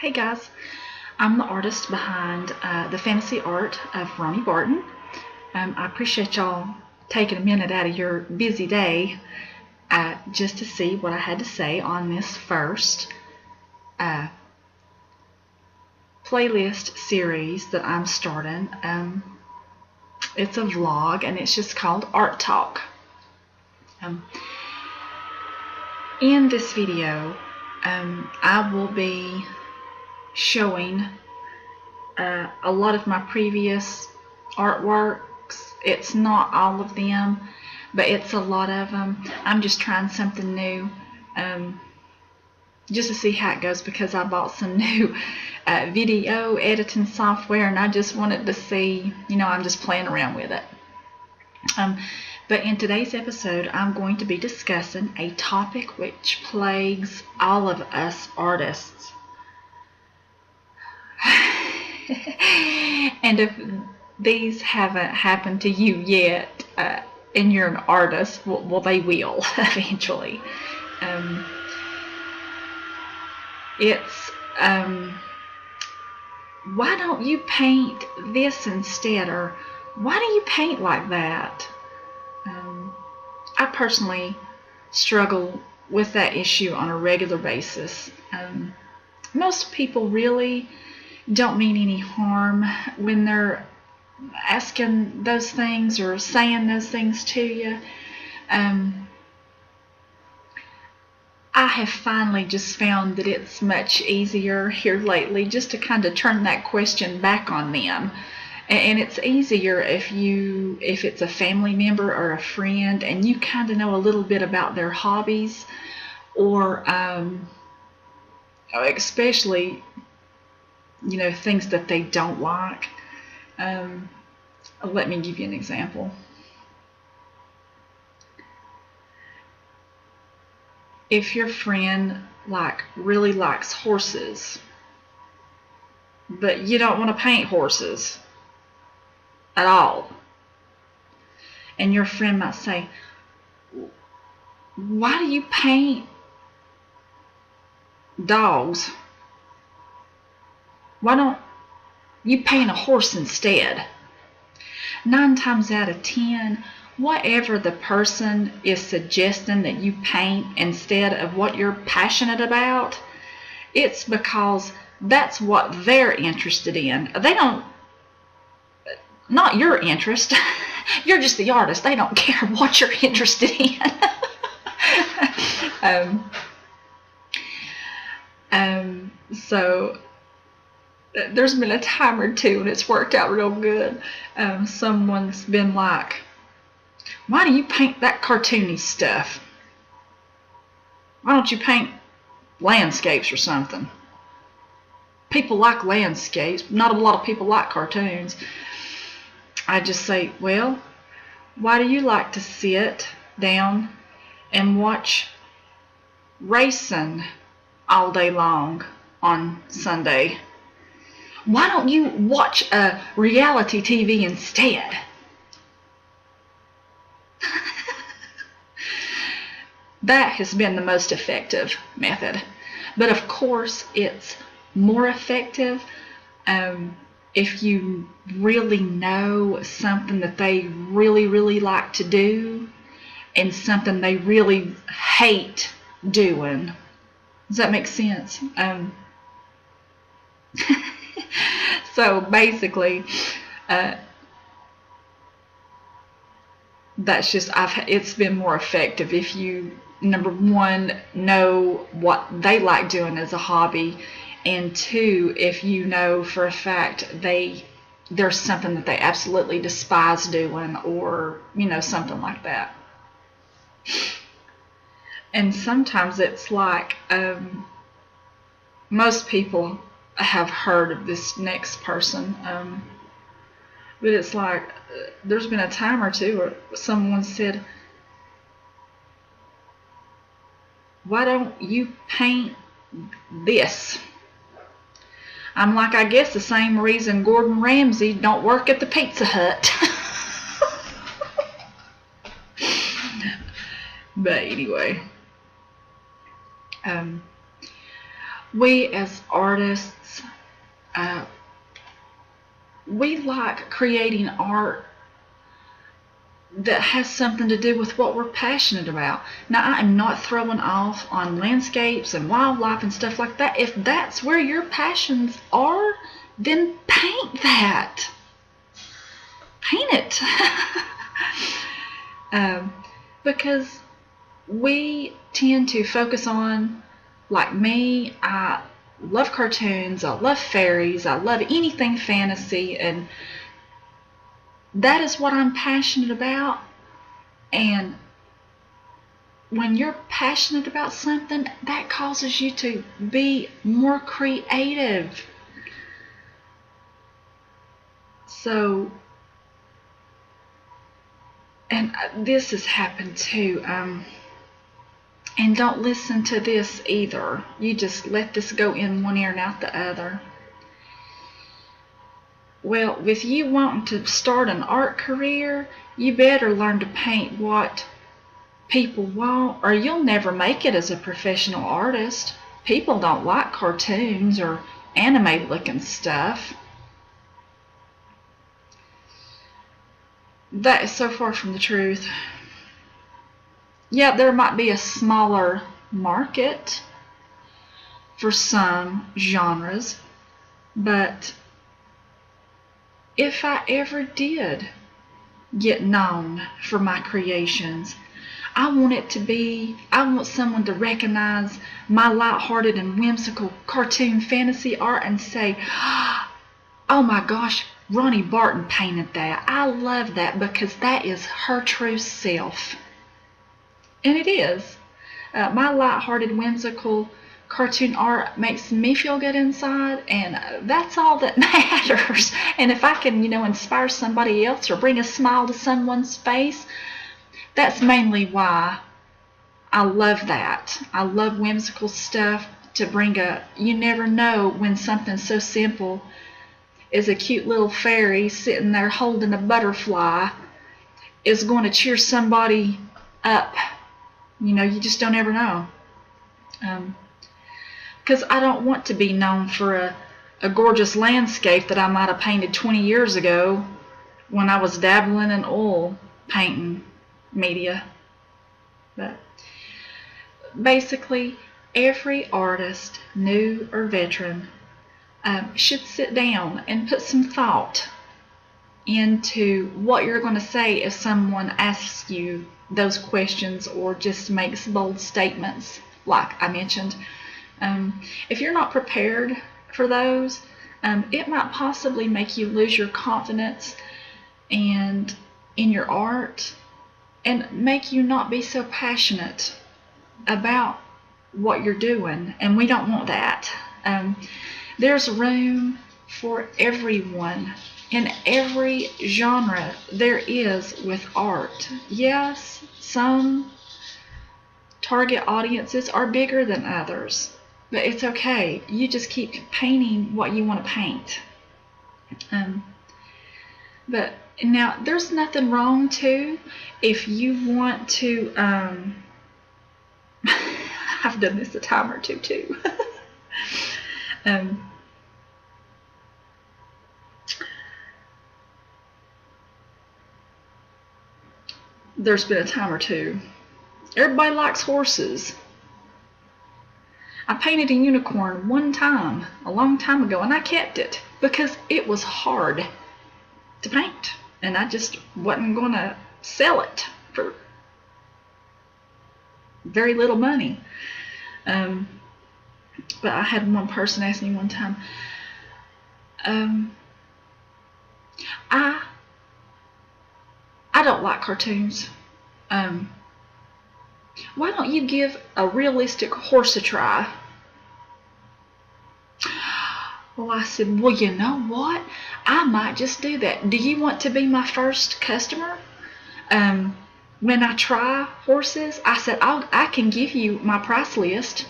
Hey guys, I'm the artist behind the fantasy art of Ronne Barton. I appreciate y'all taking a minute out of your busy day just to see what I had to say on this first uh, playlist series that I'm starting. It's a vlog and it's just called Art Talk. In this video, I will be showing a lot of my previous artworks. It's not all of them, but it's a lot of them. I'm just trying something new just to see how it goes, because I bought some new video editing software and I just wanted to see, I'm just playing around with it. But in today's episode, I'm going to be discussing a topic which plagues all of us artists. And if these haven't happened to you yet, and you're an artist, well, they will eventually. It's why don't you paint this instead, or why do you paint like that? I personally struggle with that issue on a regular basis. Most people really don't mean any harm when they're asking those things or saying those things to you. I have finally just found that it's much easier here lately just to kind of turn that question back on them. And it's easier if it's a family member or a friend and you kind of know a little bit about their hobbies, or especially things that they don't like. Let me give you an example. If your friend really likes horses, but you don't want to paint horses at all, and your friend might say, why do you paint dogs? Why don't you paint a horse instead? 9 times out of 10, whatever the person is suggesting that you paint instead of what you're passionate about, it's because that's what they're interested in. They don't, not your interest. You're just the artist. They don't care what you're interested in. So there's been a time or two and it's worked out real good. Someone's been like, why do you paint that cartoony stuff? Why don't you paint landscapes or something? People like landscapes. Not a lot of people like cartoons. I just say, well, why do you like to sit down and watch racing all day long on Sunday? Why don't you watch a reality TV instead? That has been the most effective method. But of course, it's more effective if you really know something that they really, really like to do and something they really hate doing. Does that make sense? So basically, that's just, it's been more effective if you, number one, know what they like doing as a hobby, and two, if you know for a fact there's something that they absolutely despise doing, or something like that. And sometimes it's like, most people have heard of this next person, but it's like, there's been a time or two where someone said, why don't you paint this? I'm like, I guess the same reason Gordon Ramsay don't work at the Pizza Hut. But anyway, we as artists, we like creating art that has something to do with what we're passionate about. Now, I am not throwing off on landscapes and wildlife and stuff like that. If that's where your passions are, then paint that. Paint it. Because we tend to focus on, like me, I love cartoons, I love fairies, I love anything fantasy, and that is what I'm passionate about. And when you're passionate about something, that causes you to be more creative. So, and this has happened too. And don't listen to this either. You just let this go in one ear and out the other. Well, with you wanting to start an art career, you better learn to paint what people want, or you'll never make it as a professional artist. People don't like cartoons or anime looking stuff. That is so far from the truth. Yeah, there might be a smaller market for some genres, but if I ever did get known for my creations, I want someone to recognize my lighthearted and whimsical cartoon fantasy art and say, oh my gosh, Ronne Barton painted that. I love that because that is her true self. And it is. My lighthearted, whimsical cartoon art makes me feel good inside, and that's all that matters. And if I can, inspire somebody else or bring a smile to someone's face, that's mainly why I love that. I love whimsical stuff to bring you never know when something so simple as a cute little fairy sitting there holding a butterfly is going to cheer somebody up. You just don't ever know. Because I don't want to be known for a gorgeous landscape that I might have painted 20 years ago when I was dabbling in oil painting media. But basically, every artist, new or veteran, should sit down and put some thought into what you're going to say if someone asks you those questions or just makes bold statements like I mentioned. If you're not prepared for those, it might possibly make you lose your confidence and in your art and make you not be so passionate about what you're doing, and we don't want that. There's room for everyone in every genre there is with art. Yes, some target audiences are bigger than others, but it's okay. You just keep painting what you want to paint. But now there's nothing wrong too if you want to I've done this a time or two too. There's been a time or two. Everybody likes horses. I painted a unicorn one time, a long time ago, and I kept it because it was hard to paint, and I just wasn't going to sell it for very little money. But I had one person ask me one time, I don't like cartoons. Why don't you give a realistic horse a try? Well, I said, well, you know what? I might just do that. Do you want to be my first customer? When I try horses, I said, I can give you my price list.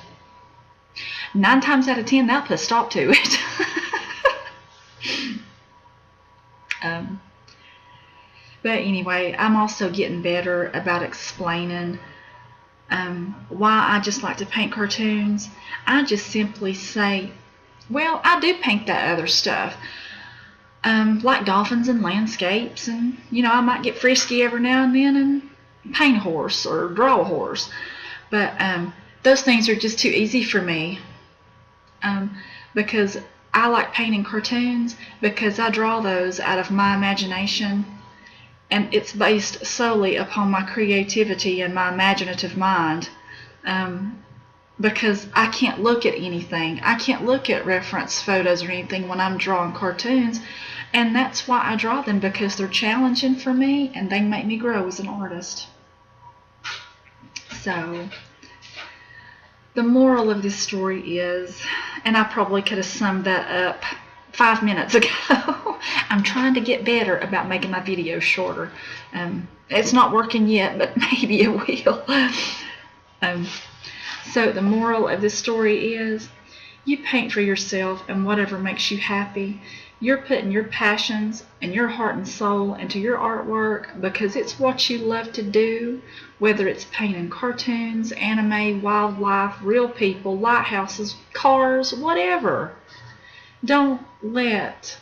9 times out of 10, they'll put a stop to it. But anyway, I'm also getting better about explaining why I just like to paint cartoons, I just simply say, well, I do paint that other stuff, like dolphins and landscapes, and I might get frisky every now and then and paint a horse or draw a horse, but those things are just too easy for me, because I like painting cartoons because I draw those out of my imagination, and it's based solely upon my creativity and my imaginative mind, because I can't look at anything. I can't look at reference photos or anything when I'm drawing cartoons, and that's why I draw them, because they're challenging for me and they make me grow as an artist. So the moral of this story is, and I probably could have summed that up 5 minutes ago. I'm trying to get better about making my videos shorter. It's not working yet, but maybe it will. So the moral of this story is, you paint for yourself and whatever makes you happy. You're putting your passions and your heart and soul into your artwork because it's what you love to do, whether it's painting cartoons, anime, wildlife, real people, lighthouses, cars, whatever. Don't let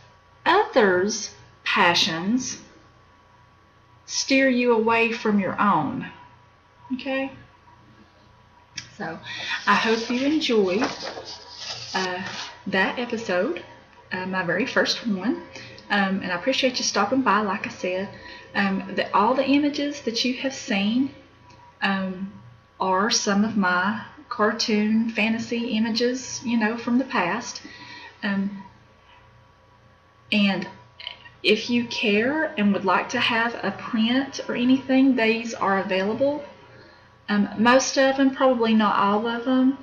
others' passions steer you away from your own. Okay? So I hope you enjoyed that episode, my very first one, and I appreciate you stopping by. Like I said, all the images that you have seen are some of my cartoon fantasy images, from the past. And if you care and would like to have a print or anything, these are available. Most of them, probably not all of them,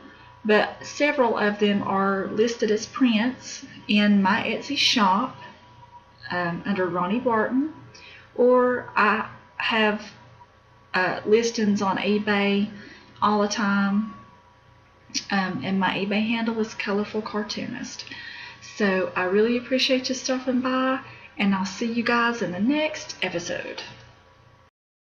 but several of them are listed as prints in my Etsy shop under Ronne Barton, or I have listings on eBay all the time, and my eBay handle is Colorful Cartoonist. So I really appreciate you stopping by, and I'll see you guys in the next episode.